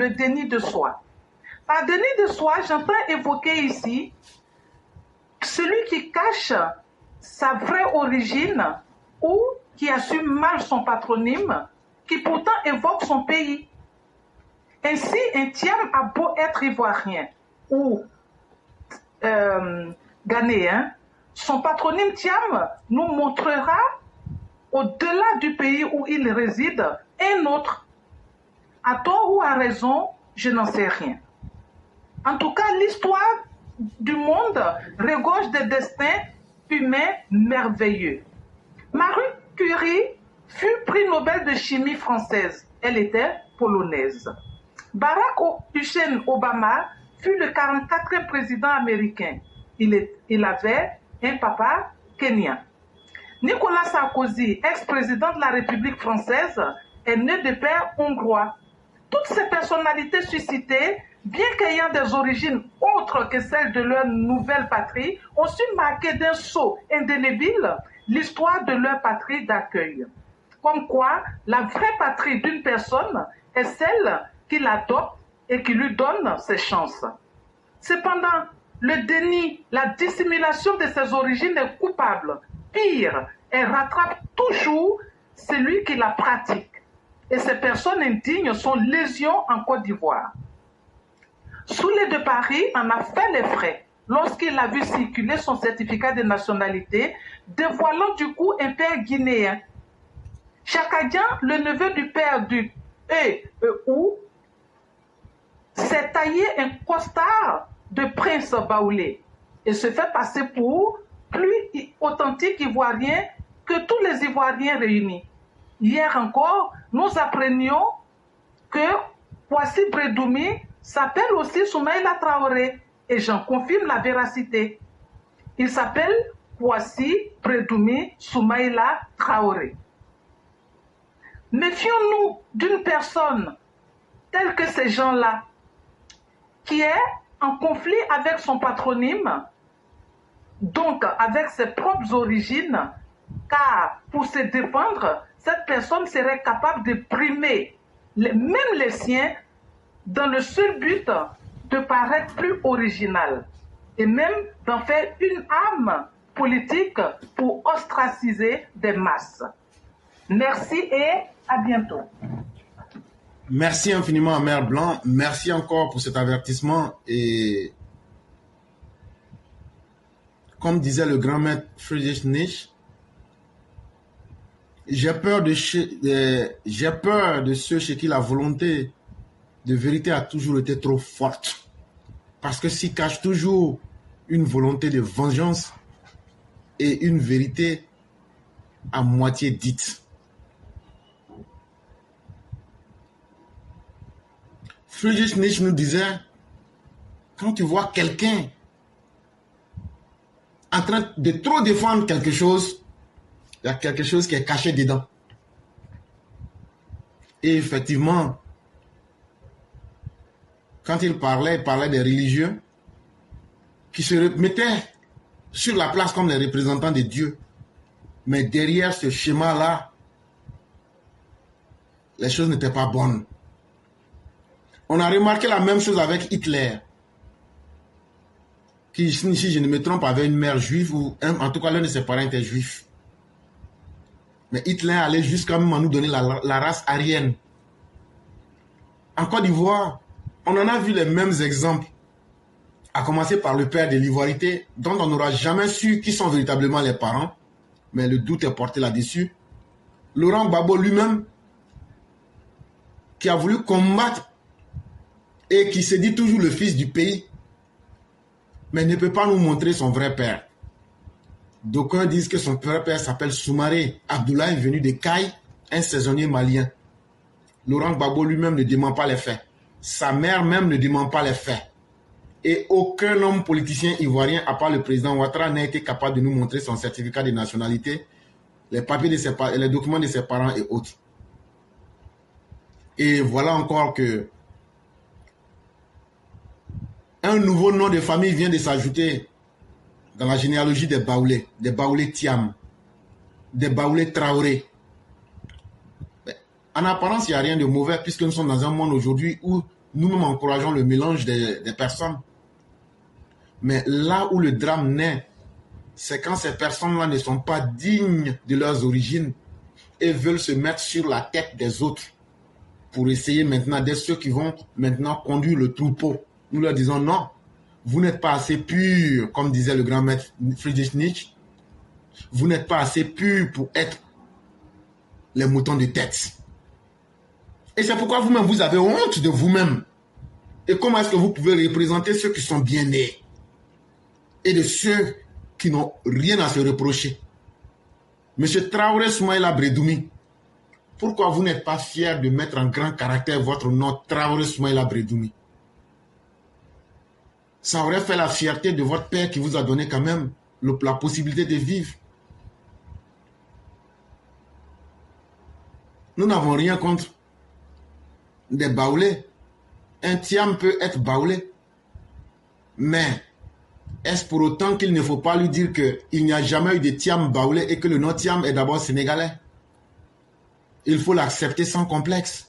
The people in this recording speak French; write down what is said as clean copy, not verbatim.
le déni de soi. Par déni de soi, j'entends évoquer ici celui qui cache sa vraie origine ou qui assume mal son patronyme, qui pourtant évoque son pays. Ainsi, un Thiam a beau être ivoirien ou ghanéen, son patronyme Thiam nous montrera, au-delà du pays où il réside, un autre. À tort ou à raison, je n'en sais rien. En tout cas, l'histoire du monde regorge des destins humains merveilleux. Marie Curie fut prix Nobel de chimie française. Elle était polonaise. Barack Hussein Obama fut le 44e président américain. Il avait un papa kenyan. Nicolas Sarkozy, ex-président de la République française, est né de père hongrois. Toutes ces personnalités suscitées, bien qu'ayant des origines autres que celles de leur nouvelle patrie, ont su marquer d'un sceau indélébile l'histoire de leur patrie d'accueil. Comme quoi, la vraie patrie d'une personne est celle qui l'adopte et qui lui donne ses chances. Cependant, le déni, la dissimulation de ses origines est coupable. Pire, elle rattrape toujours celui qui la pratique. Et ces personnes indignes sont légion en Côte d'Ivoire. Soulé de Paris en a fait les frais lorsqu'il a vu circuler son certificat de nationalité, dévoilant du coup un père guinéen. Chakadian, le neveu du père du E.E.U, s'est taillé un costard de prince baoulé et se fait passer pour plus authentique ivoirien que tous les Ivoiriens réunis. Hier encore, nous apprenions que Kwasi Bredoumi s'appelle aussi Soumaïla Traoré et j'en confirme la véracité. Il s'appelle Kwasi Bredoumi Soumaïla Traoré. Méfions-nous d'une personne telle que ces gens-là, qui est en conflit avec son patronyme, donc avec ses propres origines, car pour se défendre, cette personne serait capable de brimer même les siens dans le seul but de paraître plus original et même d'en faire une arme politique pour ostraciser des masses. Merci et à bientôt. Merci infiniment, Mère Blanc. Merci encore pour cet avertissement. Et comme disait le grand maître Friedrich Nietzsche, j'ai peur de ceux chez qui la volonté de vérité a toujours été trop forte. Parce que s'y cache toujours une volonté de vengeance et une vérité à moitié dite. Friedrich Nietzsche nous disait, quand tu vois quelqu'un en train de trop défendre quelque chose, il y a quelque chose qui est caché dedans. Et effectivement, quand il parlait des religieux qui se mettaient sur la place comme les représentants de Dieu. Mais derrière ce schéma-là, les choses n'étaient pas bonnes. On a remarqué la même chose avec Hitler, qui, si je ne me trompe, avait une mère juive, ou en tout cas l'un de ses parents était juif. Mais Hitler allait jusqu'à même nous donner la race aryenne. En Côte d'Ivoire, on en a vu les mêmes exemples, à commencer par le père de l'ivoirité, dont on n'aura jamais su qui sont véritablement les parents, mais le doute est porté là-dessus. Laurent Gbagbo lui-même, qui a voulu combattre et qui se dit toujours le fils du pays, mais ne peut pas nous montrer son vrai père. D'aucuns disent que son vrai père s'appelle Soumaré Abdoulaye, venu de Caille, un saisonnier malien. Laurent Gbagbo lui-même ne dément pas les faits. Sa mère même ne dément pas les faits. Et aucun homme politicien ivoirien, à part le président Ouattara, n'a été capable de nous montrer son certificat de nationalité, les papiers de ses parents, les documents de ses parents et autres. Et voilà encore que un nouveau nom de famille vient de s'ajouter dans la généalogie des Baoulé Thiam, des Baoulé Traoré. En apparence, il n'y a rien de mauvais puisque nous sommes dans un monde aujourd'hui où nous-mêmes encourageons le mélange des personnes. Mais là où le drame naît, c'est quand ces personnes-là ne sont pas dignes de leurs origines et veulent se mettre sur la tête des autres pour essayer maintenant d'être ceux qui vont maintenant conduire le troupeau. Nous leur disons non, vous n'êtes pas assez pur, comme disait le grand maître Friedrich Nietzsche. Vous n'êtes pas assez pur pour être les moutons de tête. Et c'est pourquoi vous-même, vous avez honte de vous-même. Et comment est-ce que vous pouvez représenter ceux qui sont bien nés et de ceux qui n'ont rien à se reprocher? Monsieur Traoré Soumaïla Bredoumi, pourquoi vous n'êtes pas fier de mettre en grand caractère votre nom Traoré Soumaïla Bredoumi? Ça aurait fait la fierté de votre père qui vous a donné quand même la possibilité de vivre. Nous n'avons rien contre des baoulés. Un Thiam peut être baoulé. Mais est-ce pour autant qu'il ne faut pas lui dire qu'il n'y a jamais eu de Thiam baoulé et que le nom Thiam est d'abord sénégalais? Il faut l'accepter sans complexe.